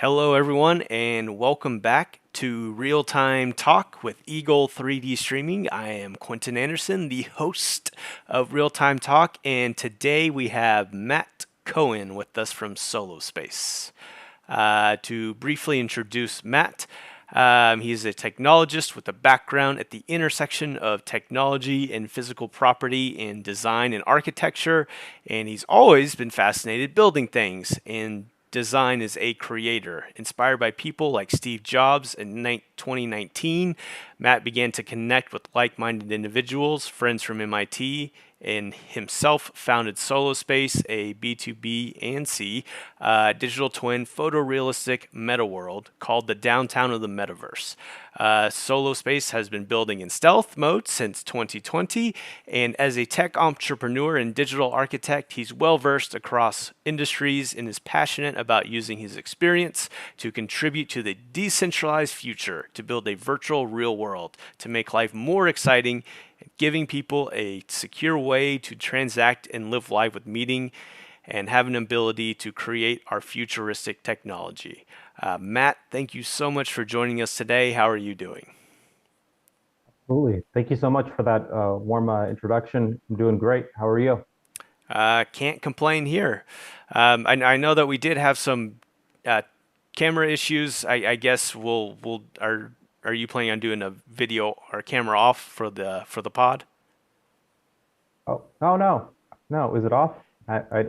Hello, everyone, and welcome back to Real Time Talk with Eagle 3D Streaming. I am Quentin Anderson, the host of Real Time Talk, and today we have Matt Cohen with us from Solospace. To briefly introduce Matt, he's a technologist with a background at the intersection of technology and physical property in design and architecture, and he's always been fascinated building things and design as a creator. Inspired by people like Steve Jobs in 2019, Matt began to connect with like-minded individuals, friends from MIT, and himself founded Solospace, a B2B and C digital twin photorealistic MetaWorld called the Downtown of the Metaverse. Solospace has been building in stealth mode since 2020, and as a tech entrepreneur and digital architect, he's well versed across industries and is passionate about using his experience to contribute to the decentralized future to build a virtual real world to make life more exciting, giving people a secure way to transact and live life with meaning and have an ability to create our futuristic technology. Matt, thank you so much for joining us today. How are you doing? Absolutely. Thank you so much for that warm introduction. I'm doing great. How are you? Can't complain here. I know that we did have some uh, camera issues. I guess we'll are you planning on doing a video or camera off for the pod? Oh no, no. Is it off? I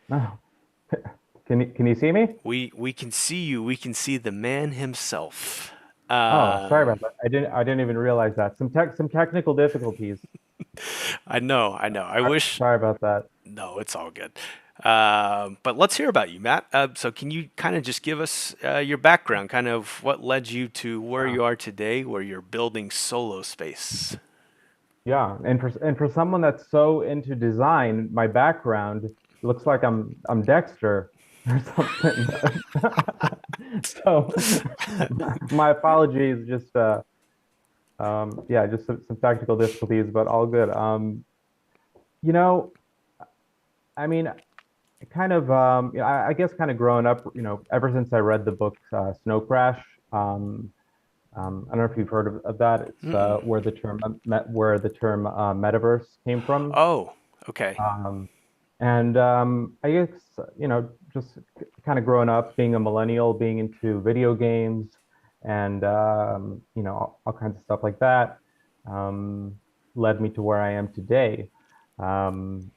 no. Can you see me? We can see you. We can see the man himself. Oh, sorry Um, about that. I didn't even realize that. Some technical difficulties. I know. I wish. Sorry about that. No, it's all good. But let's hear about you, Matt. So, can you kind of just give us your background, kind of what led you to where Yeah. you are today, where you're building solo space? Yeah. And for someone that's so into design, my background looks like I'm Dexter or something. So my apologies. Just yeah, just some technical difficulties, but all good. You know, I mean, kind of, I guess kind of growing up, ever since I read the book Snow Crash, I don't know if you've heard of that. It's Mm-mm. where the term metaverse came from. Oh, okay. Um, and I guess, just kind of growing up, being a millennial, being into video games and, all kinds of stuff like that, um, led me to where I am today. Um,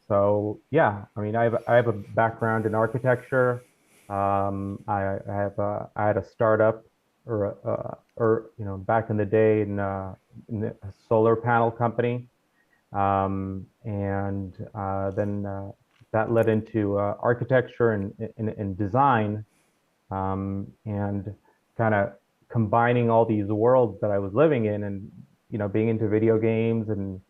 so yeah, I mean, I have a background in architecture. I had a startup back in the day in a solar panel company. And then that led into architecture and design, and kind of combining all these worlds that I was living in, and being into video games and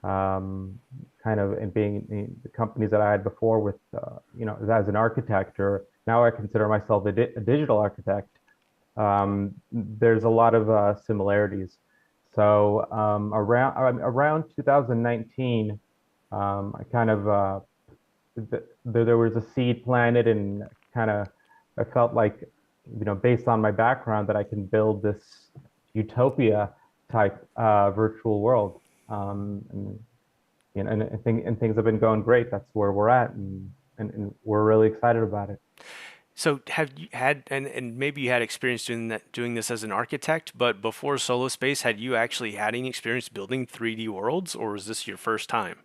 kind of and being in the companies that I had before with as an architect, or now I consider myself a digital architect. There's a lot of similarities. So around 2019, I kind of there was a seed planted, and kind of I felt like, based on my background, that I can build this utopia type virtual world. And things have been going great. That's where we're at, and we're really excited about it. So, have you had and maybe you had experience doing this as an architect, but before Solo Space, had you actually had any experience building 3D worlds, or was this your first time?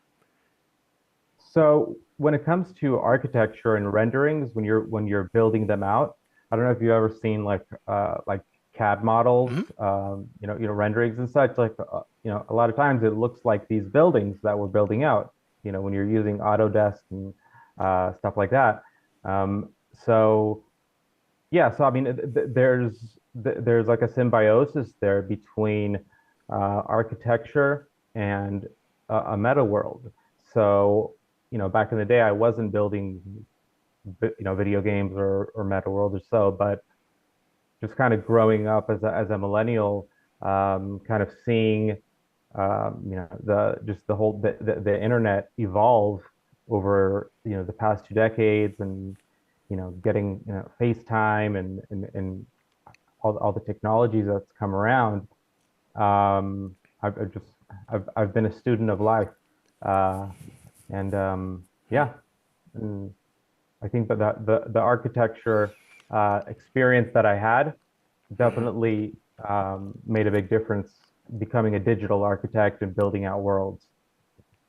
So when it comes to architecture and renderings, when you're building them out, I don't know if you've ever seen like CAD Hmm. models, renderings and such. Like a lot of times it looks like these buildings that we're building out. When you're using Autodesk and stuff like that. So yeah, so I mean, there's like a symbiosis there between architecture and a meta world. So, back in the day, I wasn't building, video games or meta world or so, but just kind of growing up as a millennial, kind of seeing, the internet evolve over, the past 2 decades, and getting FaceTime and all the technologies that's come around. I've just I've been a student of life, uh, and yeah, and I think that the architecture experience that I had Hmm. definitely made a big difference becoming a digital architect and building out worlds.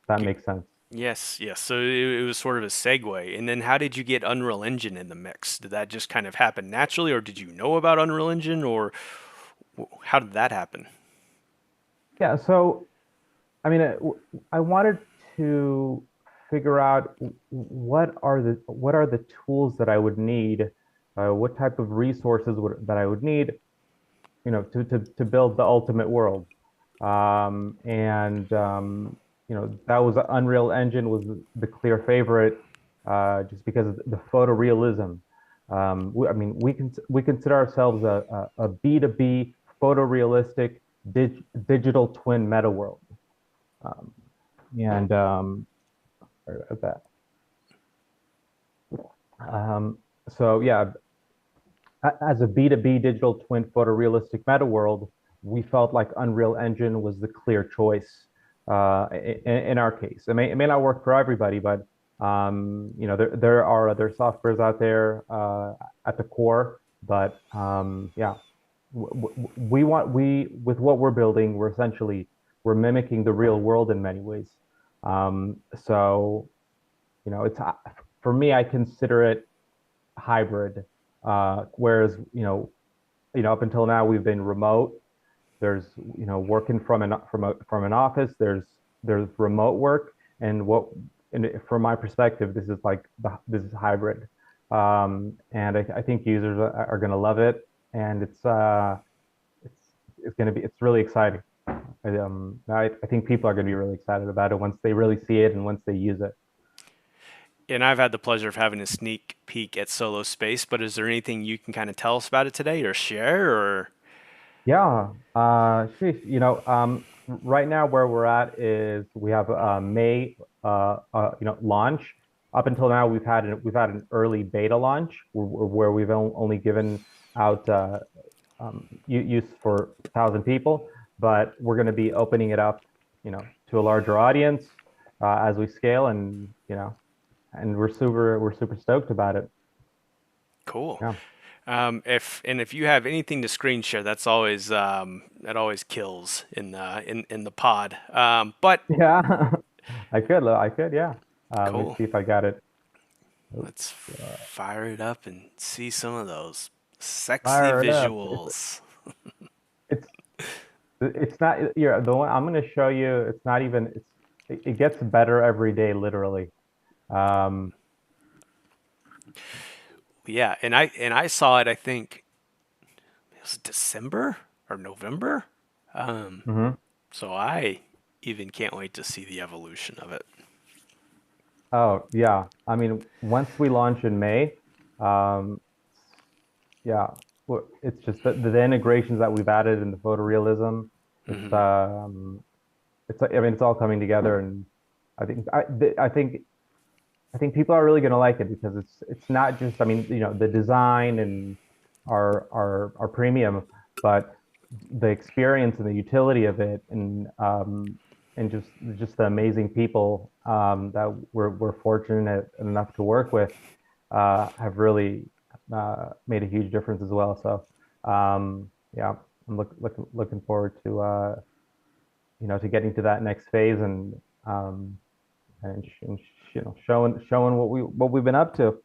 That makes sense. Yes, yes. So it was sort of a segue. And then how did you get Unreal Engine in the mix? Did that just kind of happen naturally, or did you know about Unreal Engine, or how did that happen? Yeah, so I mean, I wanted to figure out what are the tools that I would need, what type of resources that I would need, to build the ultimate world. And that was Unreal Engine was the clear favorite, just because of the photorealism. I mean, we consider ourselves a B2B photorealistic digital twin meta world. Um, and sorry about that. So yeah, as a B2B digital twin photorealistic meta world, we felt like Unreal Engine was the clear choice in our case. It may not work for everybody, but there are other softwares out there at the core. But yeah, we with what we're building, we're mimicking the real world in many ways. So it's for me, I consider it hybrid. Whereas up until now we've been remote. There's working from an office. There's remote work, and from my perspective, this is hybrid, and I think users are going to love it, and it's it's going to be it's really exciting. I think people are going to be really excited about it once they really see it and once they use it. And I've had the pleasure of having a sneak peek at Solo Space, but is there anything you can kind of tell us about it today or share or Yeah, sheesh, right now where we're at is we have May, launch. Up until now, we've had an early beta launch where we've only given out use for 1,000 people, but we're going to be opening it up, to a larger audience as we scale, and we're super stoked about it. cool? Yeah, If you have anything to screen share, that's always that always kills in the pod. But yeah, I could, yeah. Let me cool. see if I got it. Oops, Let's fire it up and see some of those sexy fire it up. visuals. It's it's not the one I'm going to show you. It's not even it gets better every day, literally. Um, Yeah, and I saw it. I think it was December or November. Um, mhm. so I even can't wait to see the evolution of it. Oh yeah, I mean, once we launch in May, um, yeah, it's just the integrations that we've added in the photorealism. It's Hmm. I mean, it's all coming together, and I think I think people are really going to like it because it's not just, I mean, the design and our premium, but the experience and the utility of it, and just the amazing people that we're fortunate enough to work with have really made a huge difference as well. So yeah, I'm looking forward to to getting to that next phase, um, and showing what we've been up to.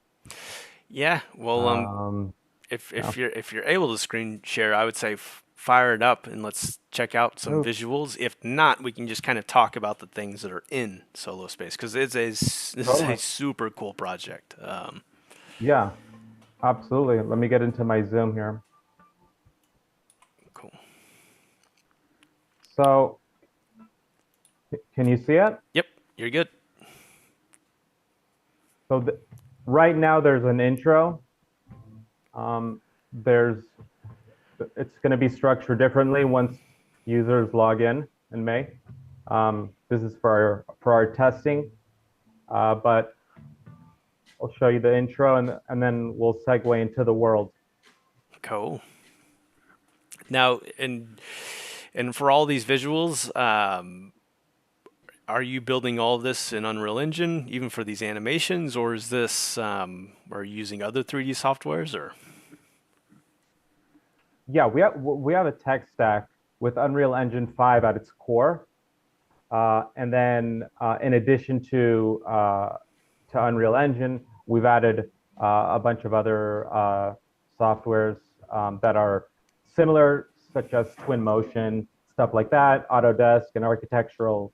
Yeah, well, Um, if yeah. if you're able to screen share, I would say fire it up and let's check out some Oh, visuals. If not, we can just kind of talk about the things that are in Solo Space because this is a totally. super cool project. Yeah, absolutely. Let me get into my Zoom here. Cool. So, can you see it? Yep, you're good. So, right now there's an intro. There's It's going to be structured differently once users log in May. This is for our testing, but I'll show you the intro, and then we'll segue into the world. Cool. Now, and for all these visuals, are you building all of this in Unreal Engine, even for these animations, or is this are you using other 3D softwares or? Yeah, we have a tech stack with Unreal Engine 5 at its core. And then in addition to Unreal Engine, we've added a bunch of other softwares that are similar, such as Twin Motion, stuff like that, Autodesk, and architectural.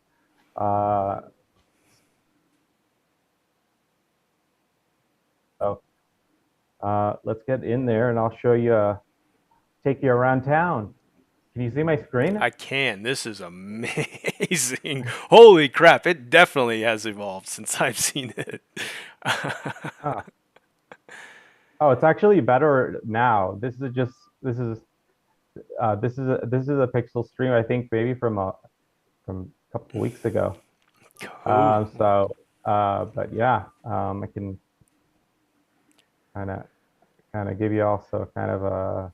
Uh, so let's get in there, and I'll show you, take you around town. Can you see my screen? I can. This is amazing. Holy crap! It definitely has evolved since I've seen it. Ah. Oh, it's actually better now. This is a pixel stream, I think, maybe from a couple of weeks ago. Cool. But yeah, I can kind of give you also kind of a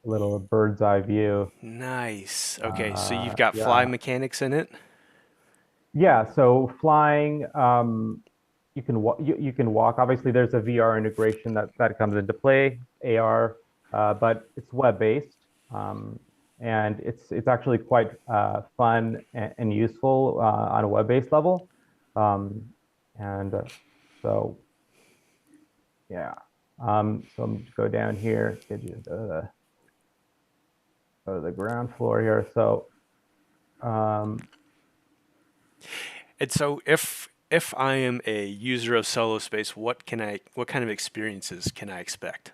little bird's eye view. Nice. Okay, so you've got fly Yeah, mechanics in it. yeah. So flying, you can walk. Obviously, there's a VR integration that comes into play, AR, but it's web based, and it's actually quite fun and useful on a web based level. Um, and so yeah, so I'm just go down here, get you go to the ground floor here. So um, And so if I am a user of Solospace, what kind of experiences can I expect?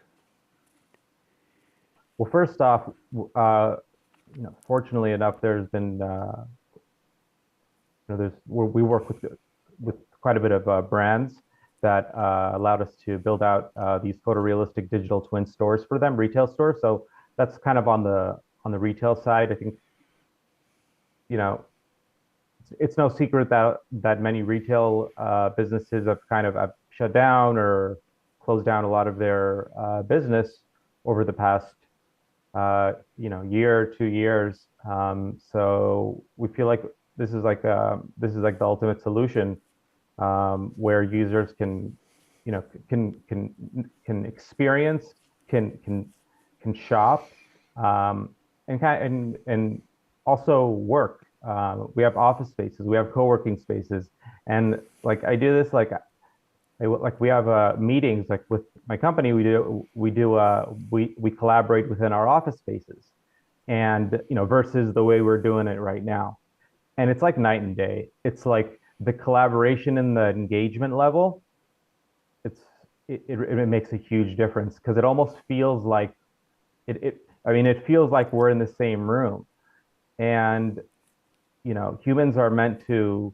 well, first off, uh, fortunately enough, there's been we work with quite a bit of brands that allowed us to build out these photorealistic digital twin stores for them, retail stores. So that's kind of on the retail side. I think you know it's no secret that many retail businesses have shut down or closed down a lot of their business over the past year, 2 years. So we feel like this is like the ultimate solution where users can, you know, can experience, can shop, and also work. We have office spaces, we have co-working spaces, and like I do this like we have meetings like with my company. We collaborate within our office spaces, and versus the way we're doing it right now, and it's like night and day. It's like the collaboration and the engagement level. It's it makes a huge difference because it almost feels like it. I mean, it feels like we're in the same room, and humans are meant to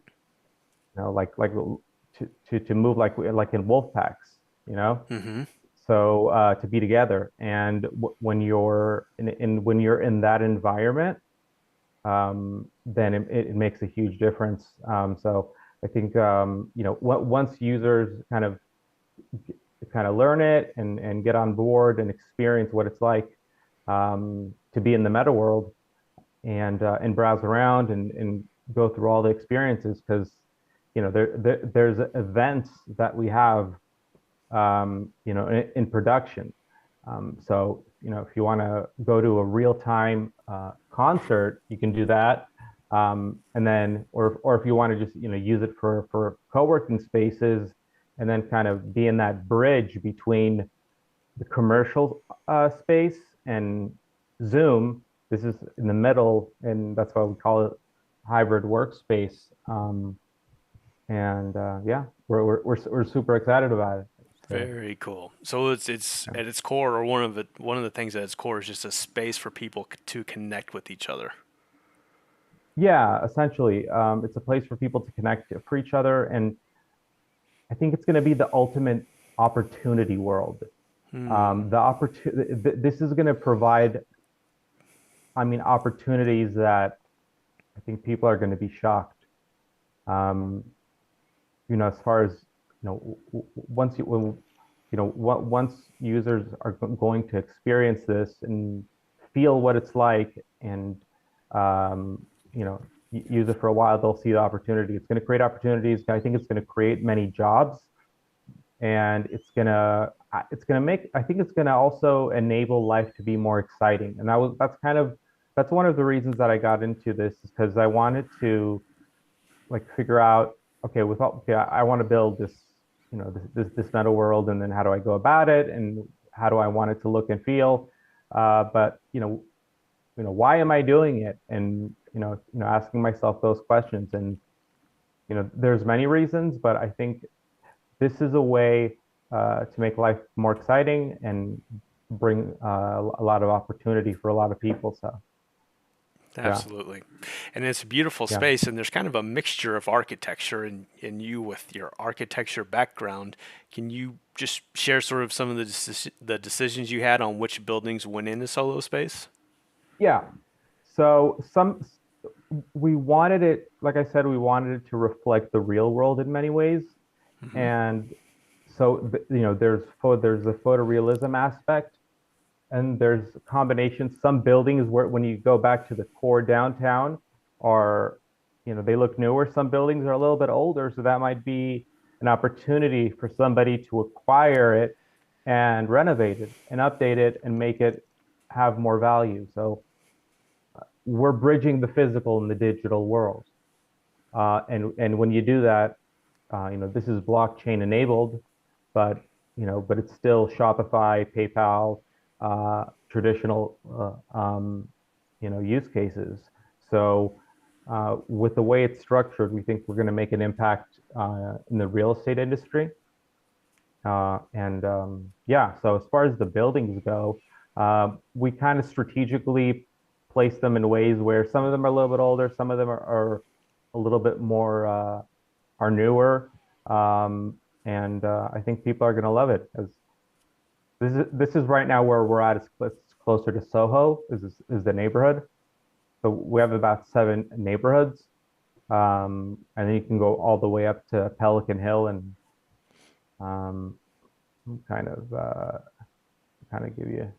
like to move like in wolf packs, you know. Mm-hmm. So to be together, and when you're when you're in that environment, then it makes a huge difference. So I think once users kind of learn it and get on board and experience what it's like to be in the meta world and browse around and go through all the experiences, because there's events that we have in production. So, if you want to go to a real-time concert, you can do that. And then, or if you want to just, use it for co-working spaces, and then kind of be in that bridge between the commercial space and Zoom. This is in the middle, and that's why we call it hybrid workspace. And yeah, we're super excited about it. So, Very cool. So it's at its core, or one of the things at its core is just a space for people to connect with each other. yeah, essentially, it's a place for people to connect for each other, and I think it's going to be the ultimate opportunity world. Hmm. The opportunity, this is going to provide, I mean, opportunities that I think people are going to be shocked. Um, as far as, once once users are going to experience this and feel what it's like, and um, use it for a while, they'll see the opportunity. It's going to create opportunities. I think it's going to create many jobs, and it's gonna make, I think it's gonna also enable life to be more exciting. And that's one of the reasons that I got into this, is because I wanted to like figure out, okay, okay, I want to build this, this meta world, and then how do I go about it, and how do I want it to look and feel? But why am I doing it? And asking myself those questions. And there's many reasons, but I think this is a way to make life more exciting and bring a lot of opportunity for a lot of people. So yeah, Absolutely. And it's a beautiful yeah, space, and there's kind of a mixture of architecture. And you, with your architecture background, can you just share sort of some of the decisions you had on which buildings went into Solo Space? yeah. So we wanted it, like I said, we wanted it to reflect the real world in many ways. Hmm. And so there's a photorealism aspect, and there's combinations. Some buildings, where when you go back to the core downtown, are, they look newer. Some buildings are a little bit older, so that might be an opportunity for somebody to acquire it and renovate it and update it and make it have more value. So we're bridging the physical and the digital world. And when you do that, this is blockchain enabled, but but it's still Shopify, PayPal, traditional use cases. So with the way it's structured, we think we're going to make an impact in the real estate industry. And yeah, so as far as the buildings go, we kind of strategically place them in ways where some of them are a little bit older, some of them are a little bit more are newer. And I think people are going to love it, as this is right now where we're at. It's closer to Soho is the neighborhood. So we have about 7 neighborhoods. And then you can go all the way up to Pelican Hill, and um, kind of give you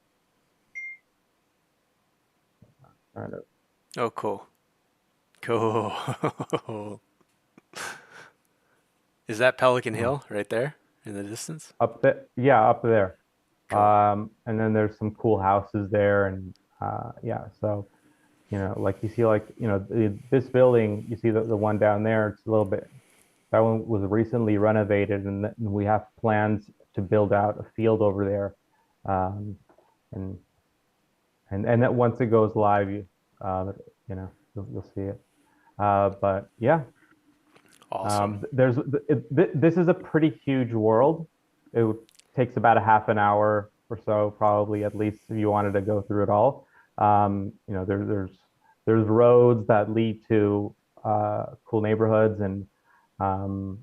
kind of Oh, cool. Cool. Is that Pelican uh, Hill right there in the distance? up there. Yeah, up there. Cool. And then there's some cool houses there, and yeah, so like you see, like this building, you see the one down there. It's a little bit, that one was recently renovated, and we have plans to build out a field over there. Um, and and that once it goes live, you'll see it. But yeah, Awesome. this is a pretty huge world. It takes about a half an hour or so, probably, at least, if you wanted to go through it all. There's roads that lead to cool neighborhoods, and um,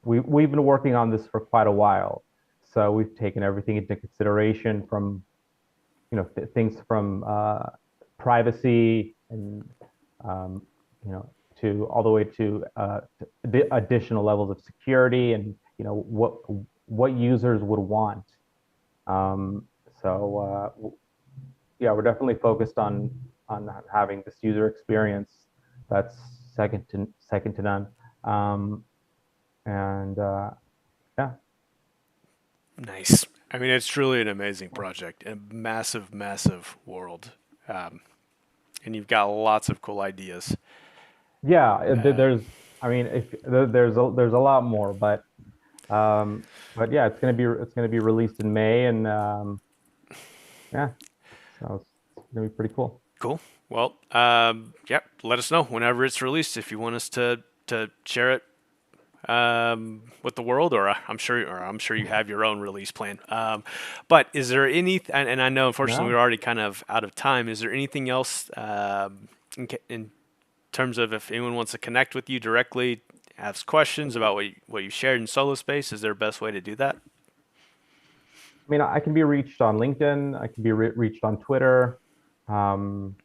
we've been working on this for quite a while. So we've taken everything into consideration, from things from privacy, and um, you know to all the way to additional levels of security, and what users would want. Um, so yeah, we're definitely focused on having this user experience that's second to none. Um, and yeah, Nice. I mean, it's truly an amazing project, a massive, massive world. Um, and you've got lots of cool ideas. yeah. Um, I mean, if there's a lot more, but yeah, it's gonna be released in May, and yeah, so it's gonna be pretty cool. cool. Well, yeah, let us know whenever it's released if you want us to share it with the world, or I'm sure you have your own release plan. But is there and I know unfortunately No, we're already kind of out of time. Is there anything else in terms of if anyone wants to connect with you directly, ask questions about what you shared in Solo Space? Is there a best way to do that? I mean, I can be reached on LinkedIn. I can be reached on Twitter. Um,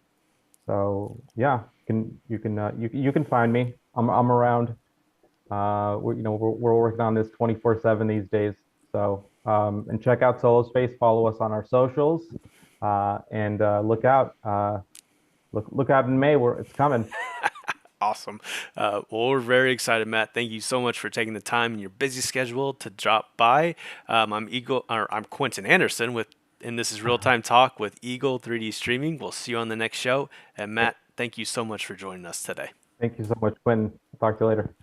so yeah, you can find me. I'm around. We're working on this 24/7 these days. So, and check out Solospace, follow us on our socials, and look out in May where it's coming. Awesome. Well, we're very excited, Matt. Thank you so much for taking the time in your busy schedule to drop by. I'm Quentin Anderson and this is Real Time Talk with Eagle 3D Streaming. We'll see you on the next show. And Matt, thank you so much for joining us today. Thank you so much, Quinn. Talk to you later.